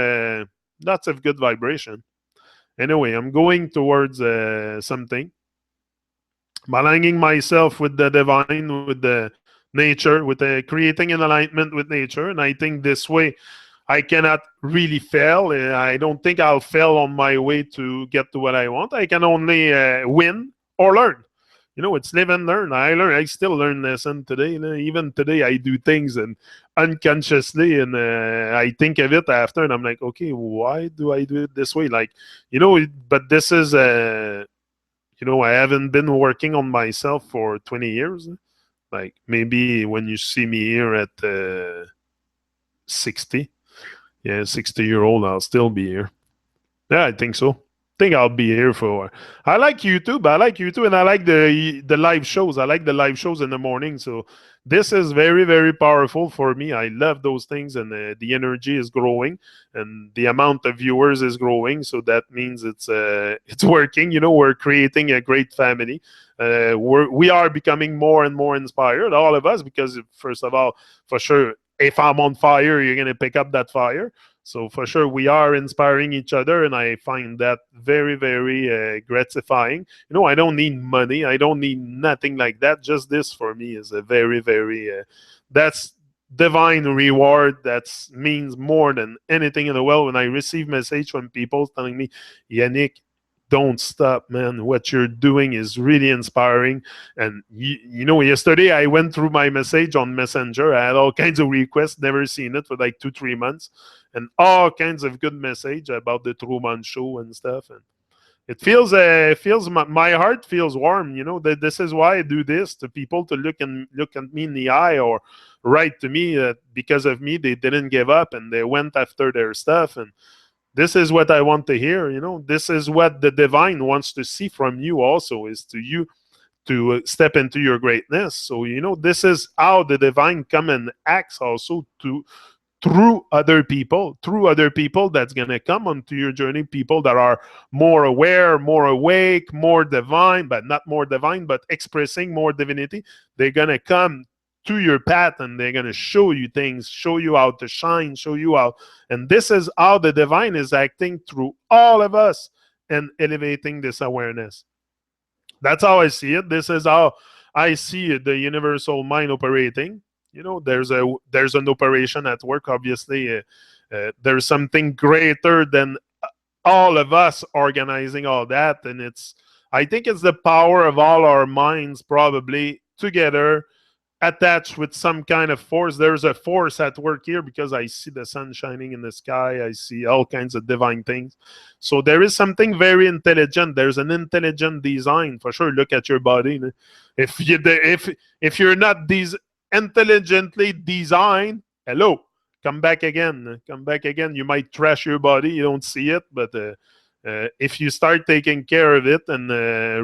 lots of good vibration. Anyway, I'm going towards something. I'm aligning myself with the divine, with the nature, with creating an alignment with nature. And I think this way I cannot really fail. I don't think I'll fail on my way to get to what I want. I can only win or learn. It's live and learn. I still learn lesson today. Even today, I do things and unconsciously, and I think of it after, and I'm like, okay, why do I do it this way? Like, but this is I haven't been working on myself for 20 years. Like maybe when you see me here at 60, 60-year-old, I'll still be here. Yeah, I think so. I think I'll be here for. I like YouTube. And I like the live shows. I like the live shows in the morning. So this is very, very powerful for me. I love those things, and the energy is growing, and the amount of viewers is growing. So that means it's working. We're creating a great family. We are becoming more and more inspired, all of us, because first of all, for sure, if I'm on fire, you're gonna pick up that fire. So for sure, we are inspiring each other, and I find that very, very gratifying. I don't need money. I don't need nothing like that. Just this for me is a very, very, that's divine reward. That means more than anything in the world. When I receive message from people telling me, Yannick, don't stop, man. What you're doing is really inspiring. And yesterday I went through my message on Messenger. I had all kinds of requests, never seen it for like 2-3 months, and all kinds of good message about the Truman Show and stuff. And it feels my heart feels warm. That this is why I do this, to people to look at me in the eye or write to me that because of me they didn't give up and they went after their stuff. And This is what I want to hear. This is what the divine wants to see from you also, is to you to step into your greatness. So, this is how the divine come and acts also through other people that's going to come onto your journey, people that are more aware, more awake, more divine, but not more divine, but expressing more divinity. They're going to come to your path and they're going to show you things, show you how to shine, show you how. And this is how the divine is acting through all of us and elevating this awareness. That's how I see it. This is how I see it, the universal mind operating. There's an operation at work. Obviously, there's something greater than all of us organizing all that, and I think it's the power of all our minds probably together, attached with some kind of force. There's a force at work here because I see the sun shining in the sky. I see all kinds of divine things. So there is something very intelligent. There's an intelligent design for sure. Look at your body. If you're not these intelligently designed, hello, come back again. Come back again. You might trash your body. You don't see it, but if you start taking care of it and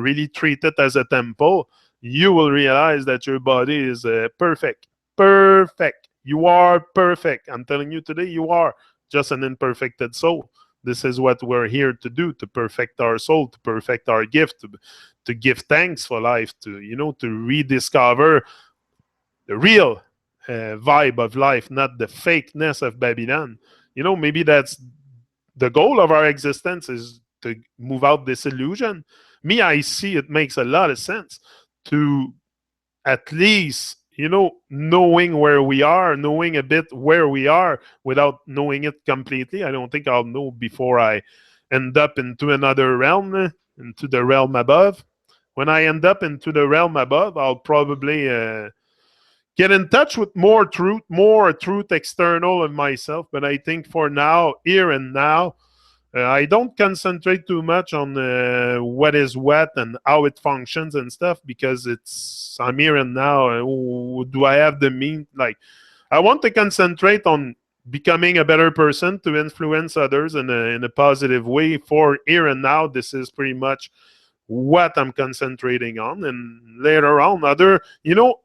really treat it as a temple, you will realize that your body is perfect. Perfect. You are perfect. I'm telling you today, you are just an imperfected soul. This is what we're here to do, to perfect our soul, to perfect our gift, to give thanks for life, to rediscover the real vibe of life, not the fakeness of Babylon. Maybe that's the goal of our existence, is to move out this illusion. Me, I see it makes a lot of sense to at least, knowing where we are, knowing a bit where we are without knowing it completely. I don't think I'll know before I end up into another realm, into the realm above. When I end up into the realm above, I'll probably get in touch with more truth external of myself. But I think for now, here and now, I don't concentrate too much on what is what and how it functions and stuff, because I'm here and now. Do I have the mean? I want to concentrate on becoming a better person to influence others in a positive way for here and now. This is pretty much what I'm concentrating on. And later on,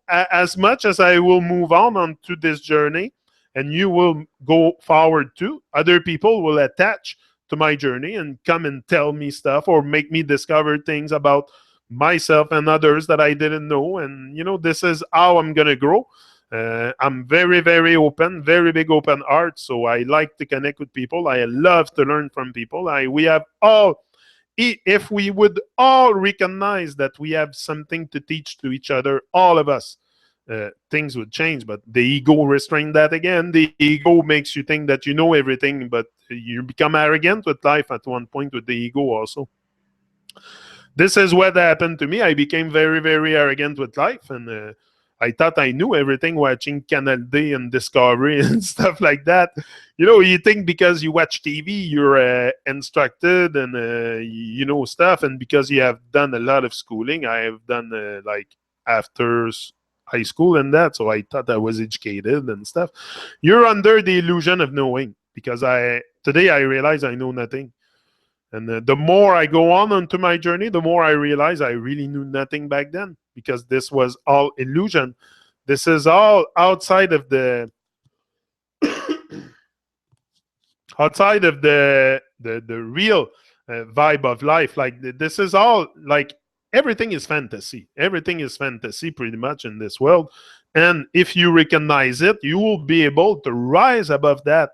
as much as I will move on onto this journey and you will go forward too, other people will attach to my journey and come and tell me stuff or make me discover things about myself and others that I didn't know. And this is how I'm gonna grow. I'm very, very open, very big open heart. So I like to connect with people. I love to learn from people. We have all, if we would all recognize that we have something to teach to each other, all of us, things would change. But the ego restrained that again. The ego makes you think that you know everything, but you become arrogant with life at one point with the ego also. This is what happened to me. I became very, very arrogant with life, and I thought I knew everything watching Canal D and Discovery and stuff like that. You think because you watch TV, you're instructed and you know stuff, and because you have done a lot of schooling. I have done after high school and that, so I thought I was educated and stuff. You're under the illusion of knowing, because today I realize I know nothing. And the more I go on onto my journey, the more I realize I really knew nothing back then, because this was all illusion. This is all outside of the real vibe of life. This is all everything is fantasy. Everything is fantasy pretty much in this world. And if you recognize it, you will be able to rise above that.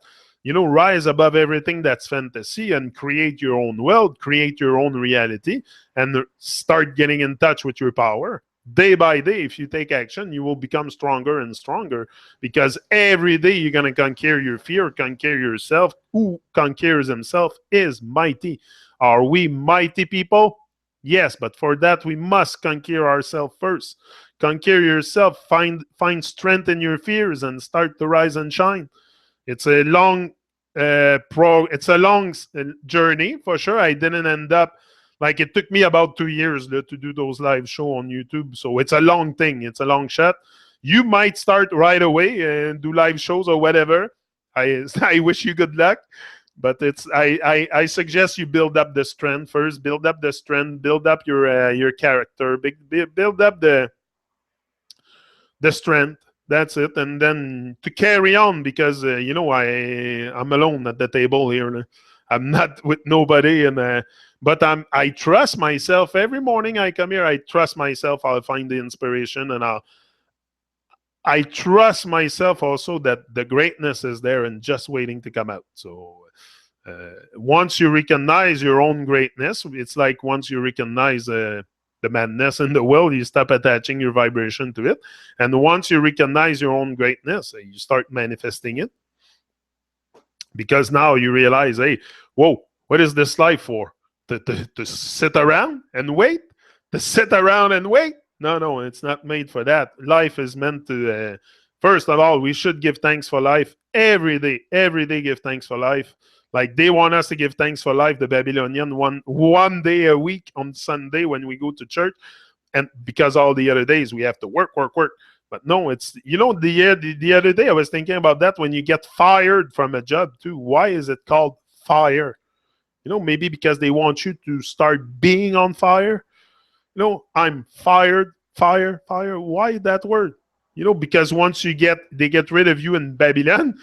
Rise above everything that's fantasy and create your own world, create your own reality, and start getting in touch with your power. Day by day, if you take action, you will become stronger and stronger, because every day you're going to conquer your fear, conquer yourself. Who conquers himself is mighty. Are we mighty people? Yes, but for that, we must conquer ourselves first. Conquer yourself, find strength in your fears, and start to rise and shine. It's a long journey for sure. I didn't end up it took me about 2 years to do those live shows on YouTube. So it's a long thing. It's a long shot. You might start right away and do live shows or whatever. I wish you good luck. But I suggest you build up the strength first. Build up the strength. Build up your character. Build up the strength. That's it, and then to carry on because I'm alone at the table here. I'm not with nobody, and but I trust myself. Every morning I come here, I trust myself. I'll find the inspiration, and I trust myself also that the greatness is there and just waiting to come out. So once you recognize your own greatness, it's like once you recognize the madness in the world, you stop attaching your vibration to it. And once you recognize your own greatness, you start manifesting it. Because now you realize, hey, whoa, what is this life for? To sit around and wait? To sit around and wait? No, it's not made for that. Life is meant to, first of all, we should give thanks for life every day. Every day, give thanks for life. Like they want us to give thanks for life, the Babylonian, one day a week on Sunday when we go to church. And because all the other days we have to work. But no, it's, the other day I was thinking about that when you get fired from a job too. Why is it called fire? Maybe because they want you to start being on fire. I'm fired, fire. Why that word? Because once they get rid of you in Babylon,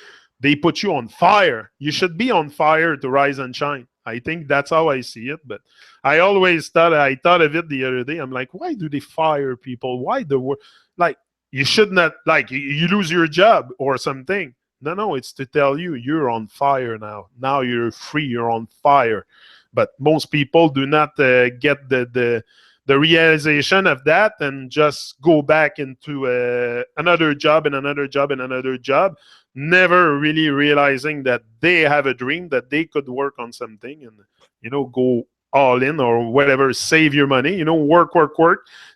they put you on fire. You should be on fire to rise and shine. I think that's how I see it. But I thought of it the other day. I'm like, why do they fire people? Why the word? Like, you should not, like, you lose your job or something. No, it's to tell you you're on fire now. Now you're free. You're on fire. But most people do not get the realization of that and just go back into another job and another job and another job, never really realizing that they have a dream, that they could work on something and, go all in or whatever, save your money, work,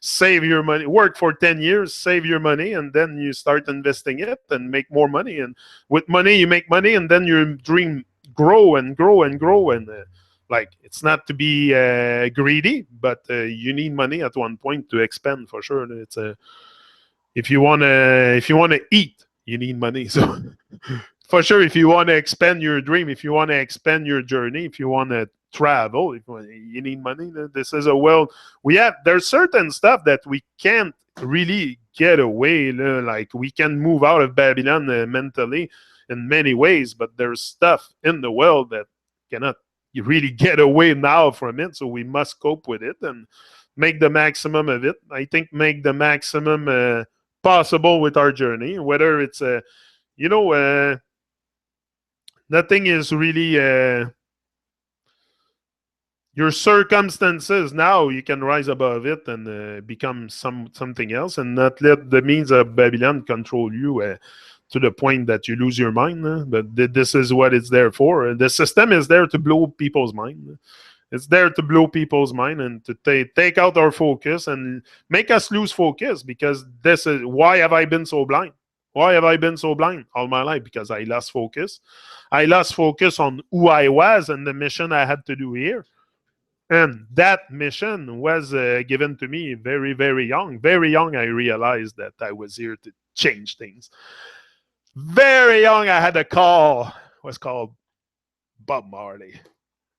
save your money, work for 10 years, save your money, and then you start investing it and make more money. And with money, you make money, and then your dream grow and grow and grow. And like, it's not to be greedy, but you need money at one point to expand for sure. It's if you wanna eat, you need money. So for sure, if you want to expand your dream, if you want to expand your journey, if you want to travel, you need money. This is there's certain stuff that we can't really get away. Like, we can move out of Babylon mentally in many ways, but there's stuff in the world that cannot you really get away now from it. So we must cope with it and make the maximum of it. I think make the maximum possible with our journey, whether it's nothing is really your circumstances. Now you can rise above it and become something else, and not let the means of Babylon control you to the point that you lose your mind. But this is what it's there for. The system is there to blow people's mind. It's there to blow people's mind and to take out our focus and make us lose focus, because this is why have I been so blind? Why have I been so blind all my life? Because I lost focus. I lost focus on who I was and the mission I had to do here. And that mission was given to me very, very young. Very young, I realized that I was here to change things. Very young, I had a call. It was called Bob Marley.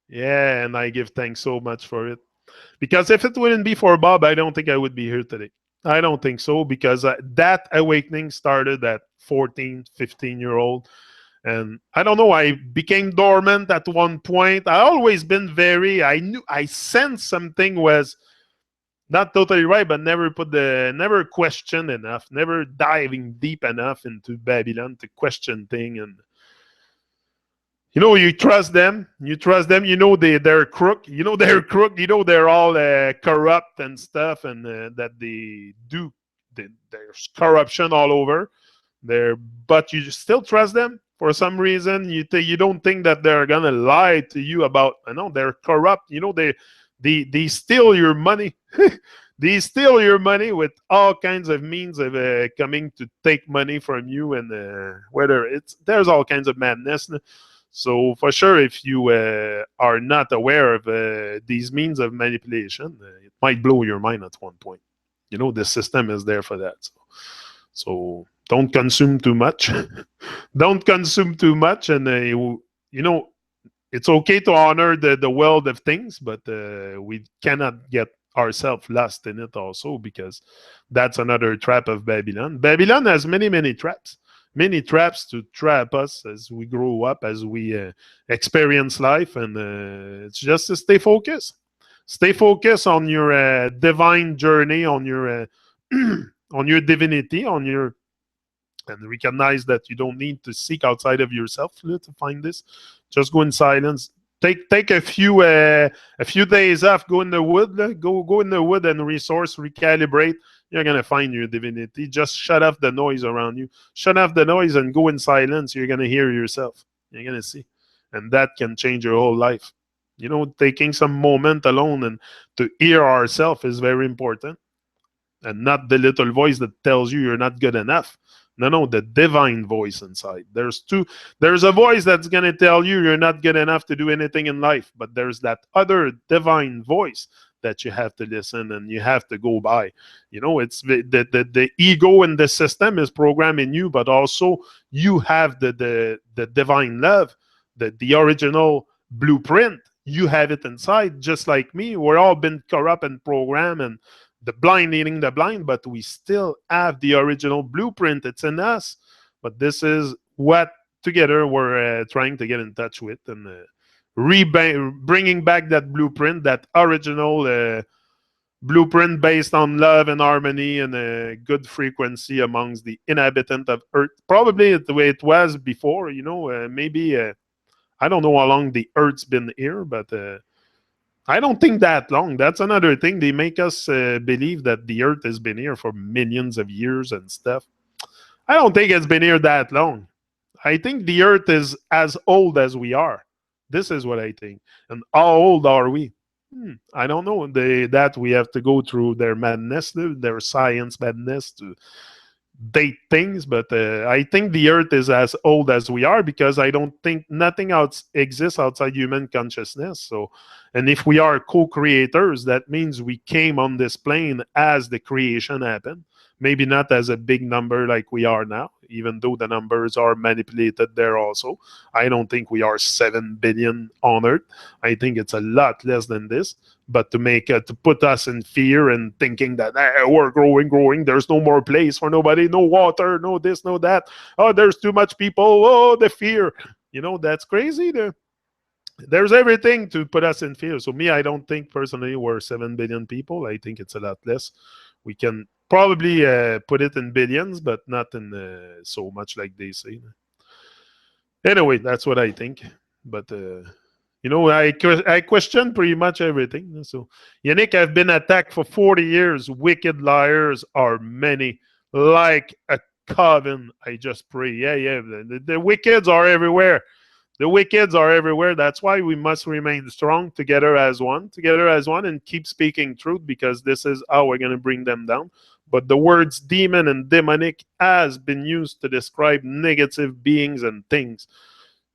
Yeah, and I give thanks so much for it. Because if it wouldn't be for Bob, I don't think I would be here today. I don't think so, because that awakening started at 14, 15-year-old. And I don't know, I became dormant at one point. I always been I sensed something was not totally right, but never questioned enough, never diving deep enough into Babylon to question things. And you trust them. They're crook. They're crook. They're all corrupt and stuff, and that they do. There's corruption all over there, but you still trust them for some reason. You don't think that they're gonna lie to you about. I know they're corrupt. They steal your money. They steal your money with all kinds of means of coming to take money from you, and there's all kinds of madness. So for sure, if you are not aware of these means of manipulation, it might blow your mind at one point. The system is there for that. So don't consume too much. Don't consume too much, and it's okay to honor the world of things, but we cannot get ourselves lost in it also, because that's another trap of Babylon. Babylon has many traps to trap us as we grow up, as we experience life, and it's just to stay focused. Stay focused on your divine journey, on your on your divinity, on your and recognize that you don't need to seek outside of yourself to find this. Just go in silence. Take a few days off. Go in the wood. Go in the wood and resource recalibrate. You're gonna find your divinity. Just shut off the noise around you. Shut off the noise and go in silence. You're gonna hear yourself. You're gonna see, and that can change your whole life. You know, taking some moment alone and to hear ourselves is very important, and not the little voice that tells you you're not good enough. No, the divine voice inside. There's two. There's a voice that's going to tell you you're not good enough to do anything in life, but there's that other divine voice that you have to listen and you have to go by. You know, it's the ego in the system is programming you, but also you have the divine love, the original blueprint. You have it inside, just like me. We're all been corrupt and programmed, and the blind leading the blind, but we still have the original blueprint. It's in us. But this is what together we're trying to get in touch with, and bringing back that blueprint, that original blueprint based on love and harmony and a good frequency amongst the inhabitant of Earth. Probably the way it was before, you know, maybe, I don't know how long the Earth's been here, but I don't think that long. That's another thing. They make us believe that the Earth has been here for millions of years and stuff. I don't think it's been here that long. I think the Earth is as old as we are. This is what I think. And how old are we? I don't know. That we have to go through their madness, their science madness to date things, but I think the Earth is as old as we are, because I don't think nothing else exists outside human consciousness. So, and if we are co-creators, that means we came on this plane as the creation happened. Maybe not as a big number like we are now, even though the numbers are manipulated there also. I don't think we are 7 billion on Earth. I think it's a lot less than this. But to put us in fear and thinking that we're growing, there's no more place for nobody, no water, no this, no that. Oh, there's too much people. Oh, the fear. You know, that's crazy. There's everything to put us in fear. So me, I don't think personally we're 7 billion people. I think it's a lot less. We can probably put it in billions, but not in so much like they say. Anyway, that's what I think. But you know, I question pretty much everything. So, Yannick, I've been attacked for 40 years. Wicked liars are many, like a coven. I just pray. Yeah. The wickeds are everywhere. The wickeds are everywhere. That's why we must remain strong together as one, and keep speaking truth, because this is how we're going to bring them down. But the words demon and demonic has been used to describe negative beings and things.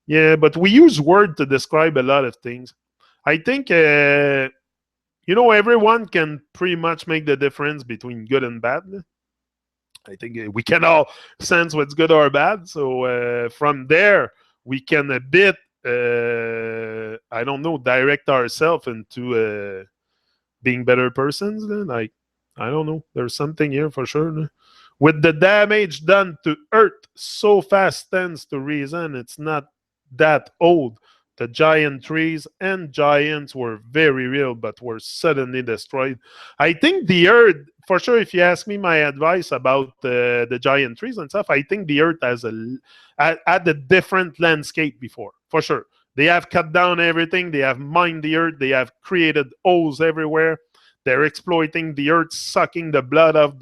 Yeah, but we use word to describe a lot of things. I think, you know, everyone can pretty much make the difference between good and bad. I think we can all sense what's good or bad. So from there, we can a bit, I don't know, direct ourselves into being better persons. Like, I don't know. There's something here for sure. With the damage done to Earth so fast tends to reason, it's not that old. The giant trees and giants were very real, but were suddenly destroyed. I think the Earth, for sure, if you ask me my advice about the giant trees and stuff, I think the Earth had a different landscape before, for sure. They have cut down everything. They have mined the Earth. They have created holes everywhere. They're exploiting the Earth, sucking the blood of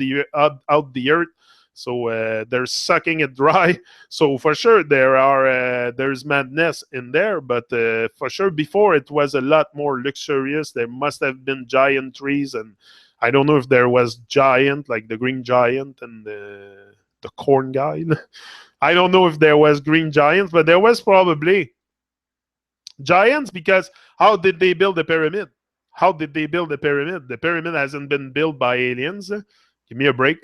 out the Earth. So they're sucking it dry. So for sure there's madness in there, but for sure before it was a lot more luxurious. There must have been giant trees, and I don't know if there was giant like the green giant and the corn guy. I don't know if there was green giants, but there was probably giants, because how did they build the pyramid? How did they build the pyramid? The pyramid hasn't been built by aliens. Give me a break.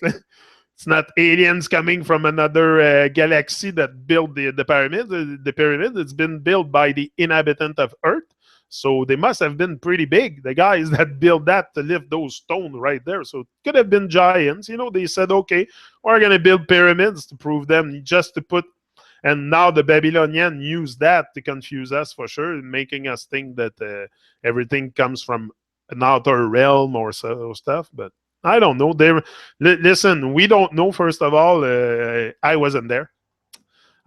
It's not aliens coming from another galaxy that built the pyramid. The pyramid, it's been built by the inhabitant of Earth. So they must have been pretty big, the guys that built that to lift those stones right there. So it could have been giants. They said, okay, we're going to build pyramids to prove them, just to put. And now the Babylonian use that to confuse us for sure, making us think that everything comes from an outer realm or so stuff. But I don't know. Listen, we don't know. First of all, I wasn't there.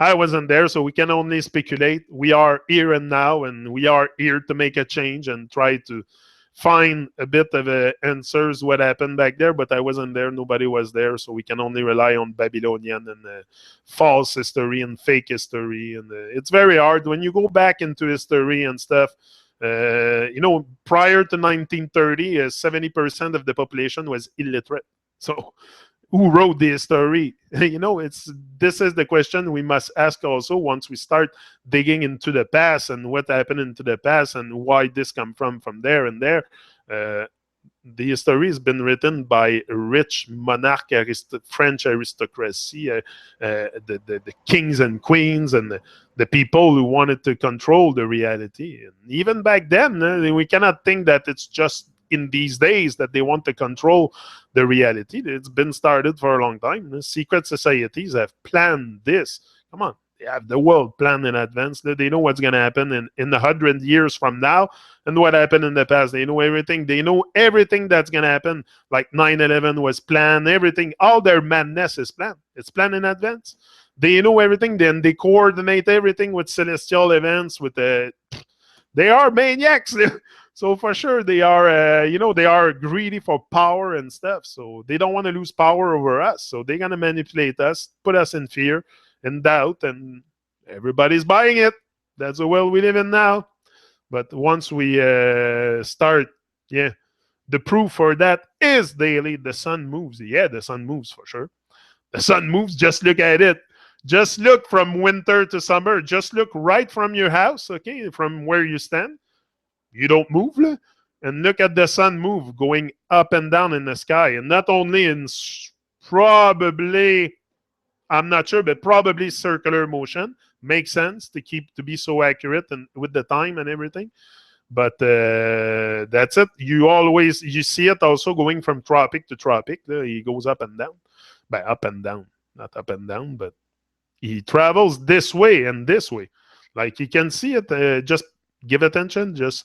I wasn't there, so we can only speculate. We are here and now, and we are here to make a change and try to find a bit of answers what happened back there. But I wasn't there. Nobody was there, so we can only rely on Babylonian and false history and fake history. And it's very hard when you go back into history and stuff. Prior to 1930, 70% of the population was illiterate. So who wrote the history? This is the question we must ask also once we start digging into the past and what happened into the past and why this come from there and there. The history has been written by rich monarch, French aristocracy, the kings and queens, and the people who wanted to control the reality. And even back then, we cannot think that it's just in these days that they want to control the reality. It's been started for a long time. Secret societies have planned this. Come on. They have the world planned in advance. They know what's going to happen in 100 years from now and what happened in the past. They know everything. They know everything that's going to happen. Like 9/11 was planned. Everything, all their madness is planned. It's planned in advance. They know everything. Then they coordinate everything with celestial events. They are maniacs. So for sure, they are, they are greedy for power and stuff. So they don't want to lose power over us. So they're going to manipulate us, put us in fear and doubt, and everybody's buying it. That's the world we live in now. But once we start, the proof for that is daily. The sun moves. Yeah, the sun moves for sure. The sun moves. Just look at it. Just look from winter to summer. Just look right from your house, okay, from where you stand. You don't move, and look at the sun move, going up and down in the sky, and not only in probably, I'm not sure, but probably circular motion. Makes sense to be so accurate and with the time and everything. But that's it. You see it also going from tropic to tropic. He goes up and down, by up and down, not up and down, but he travels this way and this way. Like you can see it. Just give attention. Just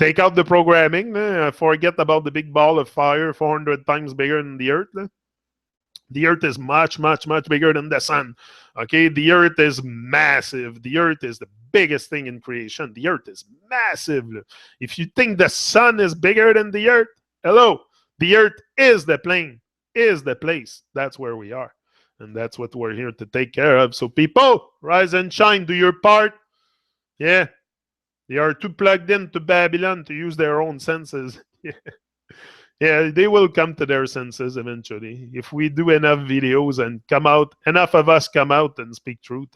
take out the programming. Forget about the big ball of fire, 400 times bigger than the Earth. The Earth is much, much, much bigger than the sun. Okay, the Earth is massive. The Earth is the biggest thing in creation. The Earth is massive. If you think the sun is bigger than the Earth, hello, the Earth is the plane, is the place. That's where we are. And that's what we're here to take care of. So people, rise and shine, do your part. Yeah. They are too plugged into Babylon to use their own senses. Yeah, they will come to their senses eventually. If we do enough videos and enough of us come out and speak truth,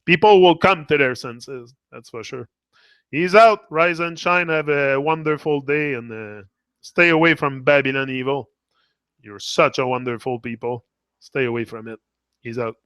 people will come to their senses. That's for sure. He's out. Rise and shine. Have a wonderful day and stay away from Babylon evil. You're such a wonderful people. Stay away from it. He's out.